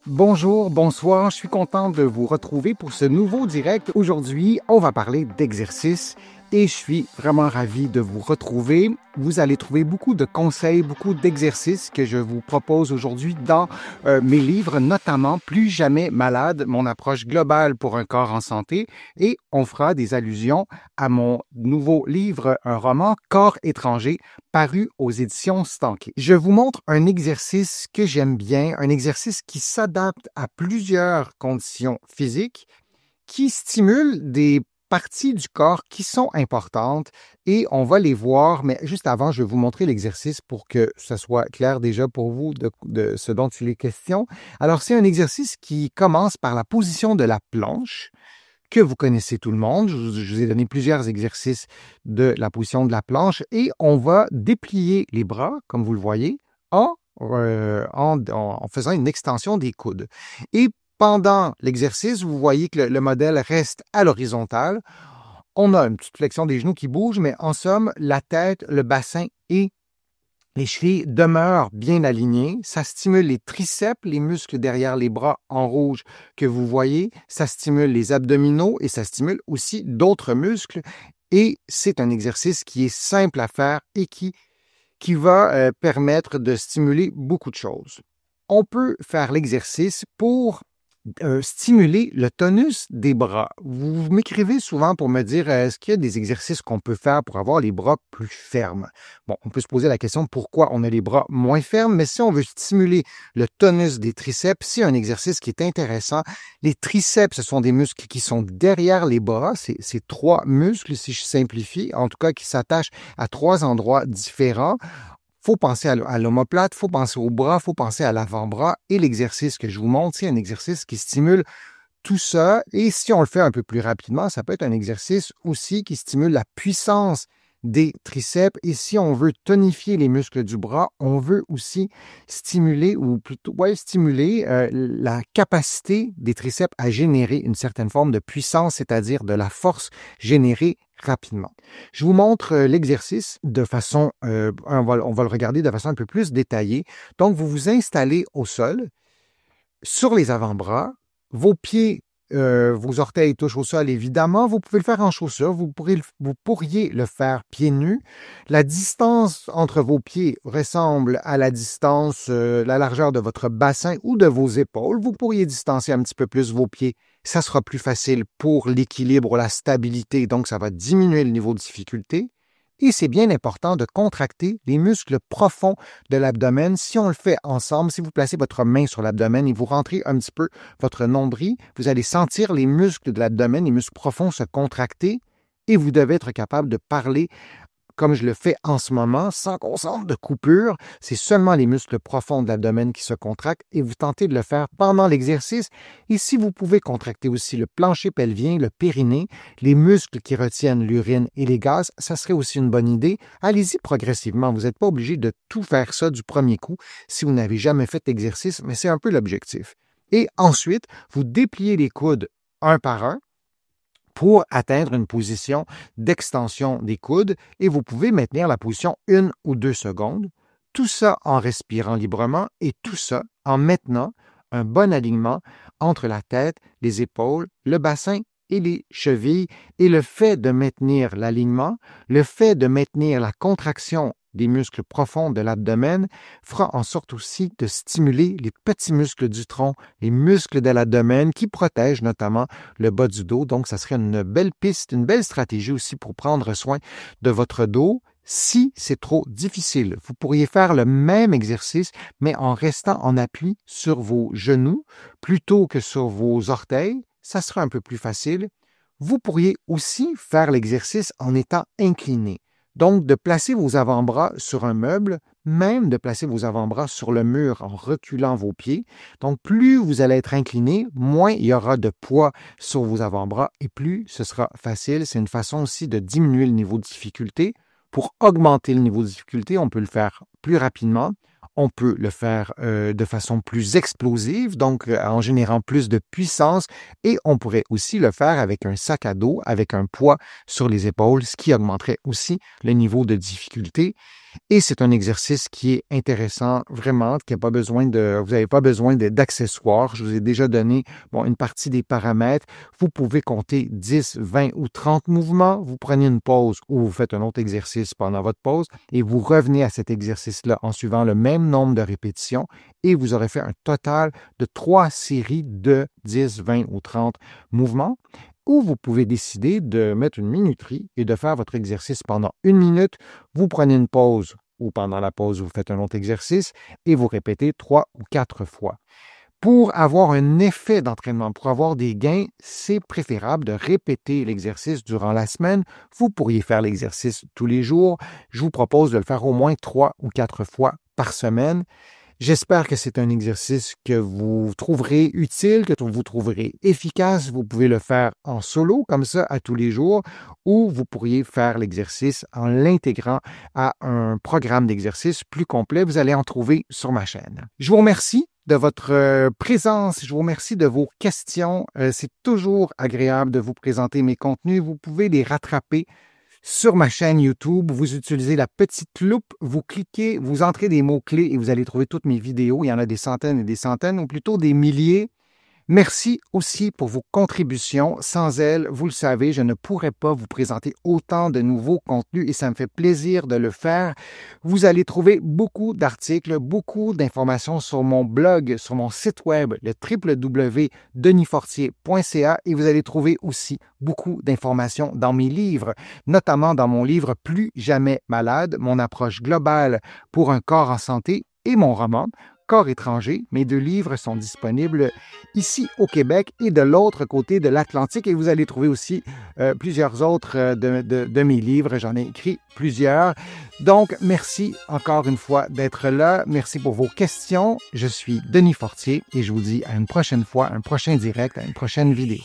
Bonjour, bonsoir, je suis content de vous retrouver pour ce nouveau direct. Aujourd'hui, on va parler d'exercice et je suis vraiment ravi de vous retrouver. Vous allez trouver beaucoup de conseils, beaucoup d'exercices que je vous propose aujourd'hui dans mes livres, notamment Plus jamais malade, mon approche globale pour un corps en santé, et on fera des allusions à mon nouveau livre, un roman, Corps étranger, paru aux éditions Stanké. Je vous montre un exercice que j'aime bien, un exercice qui s'adapte à plusieurs conditions physiques, qui stimule des parties du corps qui sont importantes et on va les voir, mais juste avant, je vais vous montrer l'exercice pour que ça soit clair déjà pour vous de ce dont il est question. Alors, c'est un exercice qui commence par la position de la planche, que vous connaissez tout le monde. Je vous ai donné plusieurs exercices de la position de la planche et on va déplier les bras, comme vous le voyez, en faisant une extension des coudes. Et pendant l'exercice, vous voyez que le modèle reste à l'horizontale. On a une petite flexion des genoux qui bouge, mais en somme, la tête, le bassin et les chevilles demeurent bien alignés. Ça stimule les triceps, les muscles derrière les bras en rouge que vous voyez. Ça stimule les abdominaux et ça stimule aussi d'autres muscles. Et c'est un exercice qui est simple à faire et qui va permettre de stimuler beaucoup de choses. On peut faire l'exercice pour stimuler le tonus des bras. Vous m'écrivez souvent pour me dire est-ce qu'il y a des exercices qu'on peut faire pour avoir les bras plus fermes? Bon, on peut se poser la question pourquoi on a les bras moins fermes, mais si on veut stimuler le tonus des triceps, c'est un exercice qui est intéressant. Les triceps, ce sont des muscles qui sont derrière les bras. C'est trois muscles, si je simplifie, en tout cas qui s'attachent à trois endroits différents. Il faut penser à l'omoplate, il faut penser au bras, il faut penser à l'avant-bras. Et l'exercice que je vous montre, c'est un exercice qui stimule tout ça. Et si on le fait un peu plus rapidement, ça peut être un exercice aussi qui stimule la puissance des triceps. Et si on veut tonifier les muscles du bras, on veut aussi stimuler, la capacité des triceps à générer une certaine forme de puissance, c'est-à-dire de la force générée rapidement. Je vous montre l'exercice de façon, on va le regarder de façon un peu plus détaillée. Donc, vous vous installez au sol, sur les avant-bras, vos pieds, vos orteils touchent au sol, évidemment. Vous pouvez le faire en chaussures, vous pourriez le faire pieds nus. La distance entre vos pieds ressemble à la distance, la largeur de votre bassin ou de vos épaules. Vous pourriez distancer un petit peu plus vos pieds. Ça sera plus facile pour l'équilibre, la stabilité, donc ça va diminuer le niveau de difficulté. Et c'est bien important de contracter les muscles profonds de l'abdomen. Si on le fait ensemble, si vous placez votre main sur l'abdomen et vous rentrez un petit peu votre nombril, vous allez sentir les muscles de l'abdomen, les muscles profonds se contracter et vous devez être capable de parler comme je le fais en ce moment, sans qu'on sente de coupure. C'est seulement les muscles profonds de l'abdomen qui se contractent et vous tentez de le faire pendant l'exercice. Et si vous pouvez contracter aussi le plancher pelvien, le périnée, les muscles qui retiennent l'urine et les gaz, ça serait aussi une bonne idée. Allez-y progressivement. Vous n'êtes pas obligé de tout faire ça du premier coup si vous n'avez jamais fait d'exercice, mais c'est un peu l'objectif. Et ensuite, vous dépliez les coudes un par un pour atteindre une position d'extension des coudes et vous pouvez maintenir la position 1 ou 2 secondes. Tout ça en respirant librement et tout ça en maintenant un bon alignement entre la tête, les épaules, le bassin et les chevilles. Et le fait de maintenir l'alignement, le fait de maintenir la contraction des muscles profonds de l'abdomen fera en sorte aussi de stimuler les petits muscles du tronc, les muscles de l'abdomen qui protègent notamment le bas du dos. Donc, ça serait une belle piste, une belle stratégie aussi pour prendre soin de votre dos. Si c'est trop difficile, vous pourriez faire le même exercice, mais en restant en appui sur vos genoux plutôt que sur vos orteils. Ça sera un peu plus facile. Vous pourriez aussi faire l'exercice en étant incliné. Donc, de placer vos avant-bras sur un meuble, même de placer vos avant-bras sur le mur en reculant vos pieds. Donc, plus vous allez être incliné, moins il y aura de poids sur vos avant-bras et plus ce sera facile. C'est une façon aussi de diminuer le niveau de difficulté. Pour augmenter le niveau de difficulté, on peut le faire plus rapidement. On peut le faire de façon plus explosive, donc en générant plus de puissance, et on pourrait aussi le faire avec un sac à dos, avec un poids sur les épaules, ce qui augmenterait aussi le niveau de difficulté. Et c'est un exercice qui est intéressant, vraiment, qui a pas besoin vous n'avez pas besoin d'accessoires. Je vous ai déjà donné, une partie des paramètres. Vous pouvez compter 10, 20 ou 30 mouvements. Vous prenez une pause ou vous faites un autre exercice pendant votre pause et vous revenez à cet exercice-là en suivant le même nombre de répétitions et vous aurez fait un total de 3 séries de 10, 20 ou 30 mouvements. Ou vous pouvez décider de mettre une minuterie et de faire votre exercice pendant 1 minute. Vous prenez une pause ou pendant la pause, vous faites un autre exercice et vous répétez 3 ou 4 fois. Pour avoir un effet d'entraînement, pour avoir des gains, c'est préférable de répéter l'exercice durant la semaine. Vous pourriez faire l'exercice tous les jours. Je vous propose de le faire au moins 3 ou 4 fois par semaine. J'espère que c'est un exercice que vous trouverez utile, que vous trouverez efficace. Vous pouvez le faire en solo, comme ça, à tous les jours, ou vous pourriez faire l'exercice en l'intégrant à un programme d'exercice plus complet. Vous allez en trouver sur ma chaîne. Je vous remercie de votre présence. Je vous remercie de vos questions. C'est toujours agréable de vous présenter mes contenus. Vous pouvez les rattraper sur ma chaîne YouTube. Vous utilisez la petite loupe, vous cliquez, vous entrez des mots-clés et vous allez trouver toutes mes vidéos. Il y en a des centaines et des centaines, ou plutôt des milliers. Merci aussi pour vos contributions. Sans elles, vous le savez, je ne pourrais pas vous présenter autant de nouveaux contenus et ça me fait plaisir de le faire. Vous allez trouver beaucoup d'articles, beaucoup d'informations sur mon blog, sur mon site web, le www.denisfortier.ca et vous allez trouver aussi beaucoup d'informations dans mes livres, notamment dans mon livre Plus jamais malade, mon approche globale pour un corps en santé et mon roman Corps étranger. Mes 2 livres sont disponibles ici au Québec et de l'autre côté de l'Atlantique. Et vous allez trouver aussi plusieurs autres de mes livres. J'en ai écrit plusieurs. Donc, merci encore une fois d'être là. Merci pour vos questions. Je suis Denis Fortier et je vous dis à une prochaine fois, un prochain direct, à une prochaine vidéo.